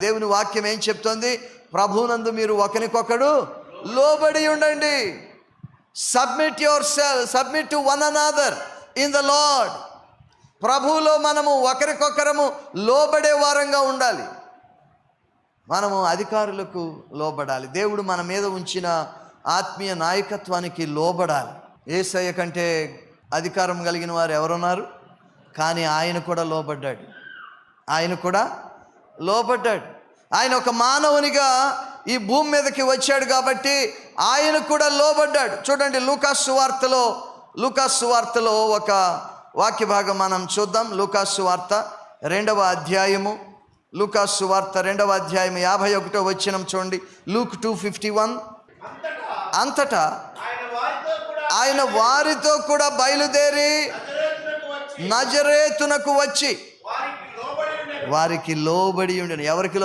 దేవుని వాక్యం ఏం చెప్తోంది? ప్రభువునందు మీరు ఒకరికొకడు లోబడి ఉండండి. Submit to one another in the lord. ప్రభువులో మనము ఒకరికొకరము లోబడే వారంగా ఉండాలి. మనము అధికారులకు లోబడాలి. దేవుడు మన మీద ఉంచిన ఆత్మీయ నాయకత్వానికి లోబడాలి. యేసయ్య కంటే అధికారం కలిగిన వారు ఎవరున్నారు? కానీ ఆయన కూడా లోబడ్డాడు. ఆయన ఒక మానవునిగా ఈ భూమి మీదకి వచ్చాడు కాబట్టి ఆయన కూడా లోబడ్డాడు. చూడండి, లూకాసు వార్తలో ఒక వాక్య భాగం మనం చూద్దాం. లూకాసు వార్త 2వ అధ్యాయము, 51వ వచనం చూడండి. లూక్ 2:51. అంతటా ఆయన వారితో కూడా బయలుదేరి నజరేతునకు వచ్చి వారికి లోబడి ఉండెను. ఎవరికి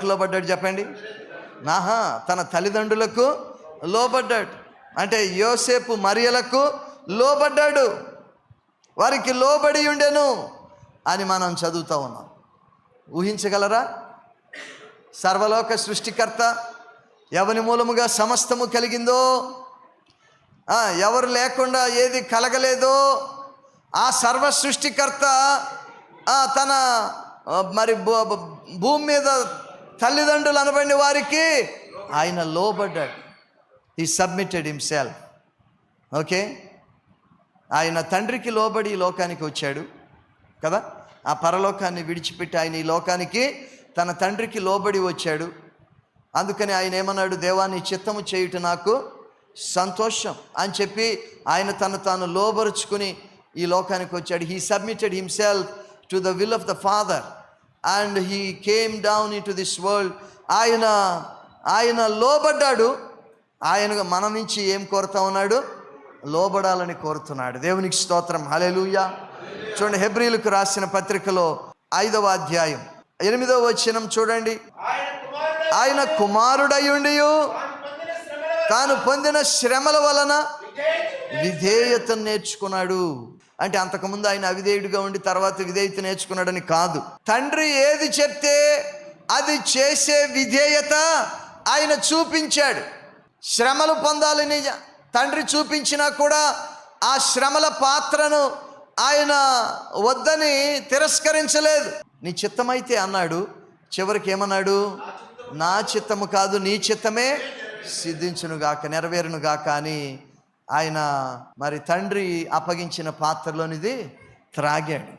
లోబడ్డాడు చెప్పండి? తన తల్లిదండ్రులకు లోబడ్డాడు. అంటే యోసేపు మరియలకు లోబడ్డాడు. వారికి లోబడి ఉండెను అని మనం చదువుతూ ఉన్నాం. ఊహించగలరా? సర్వలోక సృష్టికర్త, ఎవని మూలముగా సమస్తము కలిగిందో, ఎవరు లేకుండా ఏది కలగలేదో ఆ సర్వ సృష్టికర్త తన మరి భూమి మీద తల్లిదండ్రులు అనబడిన వారికి ఆయన లోబడ్డాడు. He submitted himself. ఓకే, ఆయన తండ్రికి లోబడి ఈ లోకానికి వచ్చాడు కదా. ఆ పరలోకాన్ని విడిచిపెట్టి ఆయన ఈ లోకానికి తన తండ్రికి లోబడి వచ్చాడు. అందుకని ఆయన ఏమన్నాడు? దేవాన్ని చిత్తము చేయుట నాకు సంతోషం అని చెప్పి ఆయన తాను లోబరుచుకుని ఈ లోకానికి వచ్చాడు. He submitted himself to the will of the father and he came down in to this world. ఆయన లోబడ్డాడు. ఆయన మన నుంచి ఏం కోరుతా ఉన్నాడు? లోబడాలని కోరుతున్నాడు. దేవునికి స్తోత్రం, హల్లెలూయా. చూడండి, హెబ్రీయులకు రాసిన పత్రికలో 5వ అధ్యాయం 8వ వచనం చూడండి. ఆయన కుమారుడయుండి తాను పొందిన శ్రమల వలన విధేయతను నేర్చుకున్నాడు. అంటే అంతకుముందు ఆయన అవిధేయుడిగా ఉండి తర్వాత విధేయత నేర్చుకున్నాడని కాదు. తండ్రి ఏది చెప్తే అది చేసే విధేయత ఆయన చూపించాడు. శ్రమలు పొందాలని తండ్రి చూపించినా కూడా ఆ శ్రమల పాత్రను ఆయన వద్దని తిరస్కరించలేదు. నీ చిత్తమైతే అన్నాడు. చివరికి ఏమన్నాడు? నా చిత్తము కాదు, నీ చిత్తమే సిద్ధించునుగాక, నెరవేరునుగాక అని ఆయన మరి తండ్రి అప్పగించిన పాత్రలోనిది త్రాగాడు.